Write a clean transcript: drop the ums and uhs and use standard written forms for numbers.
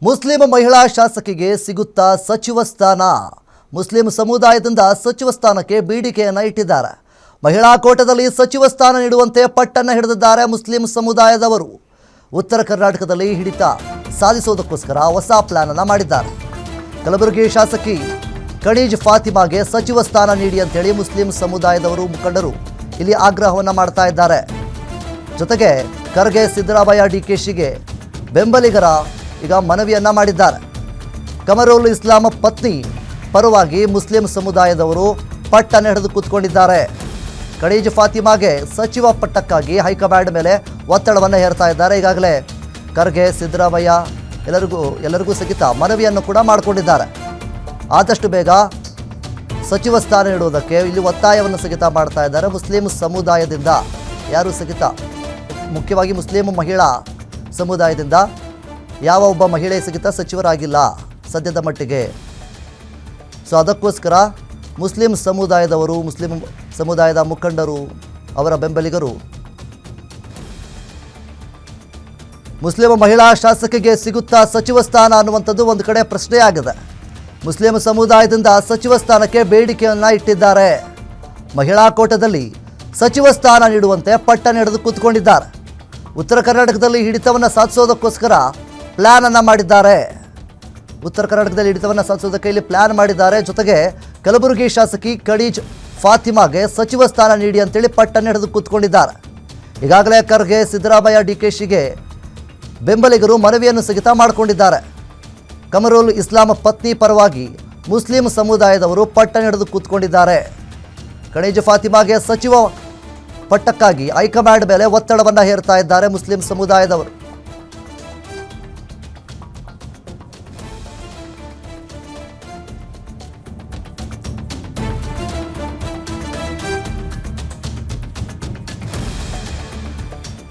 Muslim ಮಹಿಳಾ ಶಾಸಕಿಗೆ ಸಿಗುತ್ತಾ ಸಚಿವ ಸ್ಥಾನ. ಮುಸ್ಲಿಂ ಸಮುದಾಯದಿಂದ ಸಚಿವ ಸ್ಥಾನಕ್ಕೆ ಬೇಡಿಕೆಯನ್ನು ಇಟ್ಟಿದ್ದಾರೆ. ಮಹಿಳಾ ಕೋಟಾದಲ್ಲಿ ಸಚಿವ ಸ್ಥಾನ ನೀಡುವಂತೆ ಪಟ್ಟನ್ನು ಹಿಡಿದಿದ್ದಾರೆ ಮುಸ್ಲಿಂ ಸಮುದಾಯದವರು. ಉತ್ತರ ಕರ್ನಾಟಕದಲ್ಲಿ ಹಿಡಿತ ಸಾಧಿಸೋದಕ್ಕೋಸ್ಕರ ಹೊಸ ಪ್ಲಾನ್ ಅನ್ನು ಮಾಡಿದ್ದಾರೆ. ಕಲಬುರಗಿ ಶಾಸಕಿ ಖಡೀಜ್ ಫಾತಿಮಾಗೆ ಸಚಿವ ಸ್ಥಾನ ನೀಡಿ ಅಂತೇಳಿ ಮುಸ್ಲಿಂ ಸಮುದಾಯದವರು ಮುಖಂಡರು ಇಲ್ಲಿ ಆಗ್ರಹವನ್ನು ಮಾಡ್ತಾ ಇದ್ದಾರೆ. ಜೊತೆಗೆ ಖರ್ಗೆ ಸಿದ್ದರಾಮಯ್ಯ ಡಿಕೆಶಿಗೆ ಬೆಂಬಲಿಗರ ಈಗ ಮನವಿಯನ್ನ ಮಾಡಿದ್ದಾರೆ. ಕಮರುಲ್ ಇಸ್ಲಾಂ ಪತ್ನಿ ಪರವಾಗಿ ಮುಸ್ಲಿಂ ಸಮುದಾಯದವರು ಪಟ್ಟನ್ನು ಹಿಡಿದು ಕೂತ್ಕೊಂಡಿದ್ದಾರೆ. ಖಡೀಜ್ ಫಾತಿಮಾಗೆ ಸಚಿವ ಪಟ್ಟಕ್ಕಾಗಿ ಹೈಕಮಾಂಡ್ ಮೇಲೆ ಒತ್ತಡವನ್ನು ಹೇರ್ತಾ ಇದ್ದಾರೆ. ಈಗಾಗಲೇ ಖರ್ಗೆ ಸಿದ್ದರಾಮಯ್ಯ ಎಲ್ಲರಿಗೂ ಸಹಿತ ಮನವಿಯನ್ನು ಕೂಡ ಮಾಡಿಕೊಂಡಿದ್ದಾರೆ. ಆದಷ್ಟು ಬೇಗ ಸಚಿವ ಸ್ಥಾನ ನೀಡುವುದಕ್ಕೆ ಇಲ್ಲಿ ಒತ್ತಾಯವನ್ನು ಸಹಿತ ಮಾಡ್ತಾ ಇದ್ದಾರೆ. ಮುಸ್ಲಿಂ ಸಮುದಾಯದಿಂದ ಯಾರು ಸಹಿತ ಮುಖ್ಯವಾಗಿ ಮುಸ್ಲಿಂ ಮಹಿಳಾ ಸಮುದಾಯದಿಂದ ಯಾವ ಒಬ್ಬ ಮಹಿಳೆ ಸಹಿತ ಸಚಿವರಾಗಿಲ್ಲ ಸದ್ಯದ ಮಟ್ಟಿಗೆ. ಸೊ ಅದಕ್ಕೋಸ್ಕರ ಮುಸ್ಲಿಂ ಸಮುದಾಯದವರು, ಮುಸ್ಲಿಂ ಸಮುದಾಯದ ಮುಖಂಡರು, ಅವರ ಬೆಂಬಲಿಗರು ಮುಸ್ಲಿಂ ಮಹಿಳಾ ಶಾಸಕಿಗೆ ಸಿಗುತ್ತಾ ಸಚಿವ ಸ್ಥಾನ ಅನ್ನುವಂಥದ್ದು ಒಂದು ಕಡೆ ಪ್ರಶ್ನೆಯಾಗಿದೆ. ಮುಸ್ಲಿಂ ಸಮುದಾಯದಿಂದ ಸಚಿವ ಸ್ಥಾನಕ್ಕೆ ಬೇಡಿಕೆಯನ್ನು ಇಟ್ಟಿದ್ದಾರೆ. ಮಹಿಳಾ ಕೋಟಾದಲ್ಲಿ ಸಚಿವ ಸ್ಥಾನ ನೀಡುವಂತೆ ಪಟ್ಟನ್ನು ಹಿಡಿದು ಕೂತ್ಕೊಂಡಿದ್ದಾರೆ. ಉತ್ತರ ಕರ್ನಾಟಕದಲ್ಲಿ ಹಿಡಿತವನ್ನು ಸಾಧಿಸೋದಕ್ಕೋಸ್ಕರ ಪ್ಲ್ಯಾನ್ ಅನ್ನು ಮಾಡಿದ್ದಾರೆ. ಉತ್ತರ ಕರ್ನಾಟಕದಲ್ಲಿ ಹಿಡಿತವನ್ನು ಸಾಧಿಸೋದಕ್ಕೆ ಇಲ್ಲಿ ಪ್ಲ್ಯಾನ್ ಮಾಡಿದ್ದಾರೆ. ಜೊತೆಗೆ ಕಲಬುರಗಿ ಶಾಸಕಿ ಖಡೀಜ್ ಫಾತಿಮಾಗೆ ಸಚಿವ ಸ್ಥಾನ ನೀಡಿ ಅಂತೇಳಿ ಪಟ್ಟನ್ನು ಹಿಡಿದು ಕೂತ್ಕೊಂಡಿದ್ದಾರೆ. ಈಗಾಗಲೇ ಖರ್ಗೆ ಸಿದ್ದರಾಮಯ್ಯ ಡಿಕೆಶಿಗೆ ಬೆಂಬಲಿಗರು ಮನವಿಯನ್ನು ಸಹಿತ ಮಾಡಿಕೊಂಡಿದ್ದಾರೆ. ಕಮರುಲ್ ಇಸ್ಲಾಂ ಪತ್ನಿ ಪರವಾಗಿ ಮುಸ್ಲಿಂ ಸಮುದಾಯದವರು ಪಟ್ಟನ್ನು ಹಿಡಿದು ಕೂತ್ಕೊಂಡಿದ್ದಾರೆ. ಖಡೀಜ್ ಫಾತಿಮಾಗೆ ಸಚಿವ ಪಟ್ಟಕ್ಕಾಗಿ ಹೈಕಮಾಂಡ್ ಮೇಲೆ ಒತ್ತಡವನ್ನು ಹೇರ್ತಾ ಇದ್ದಾರೆ ಮುಸ್ಲಿಂ ಸಮುದಾಯದವರು.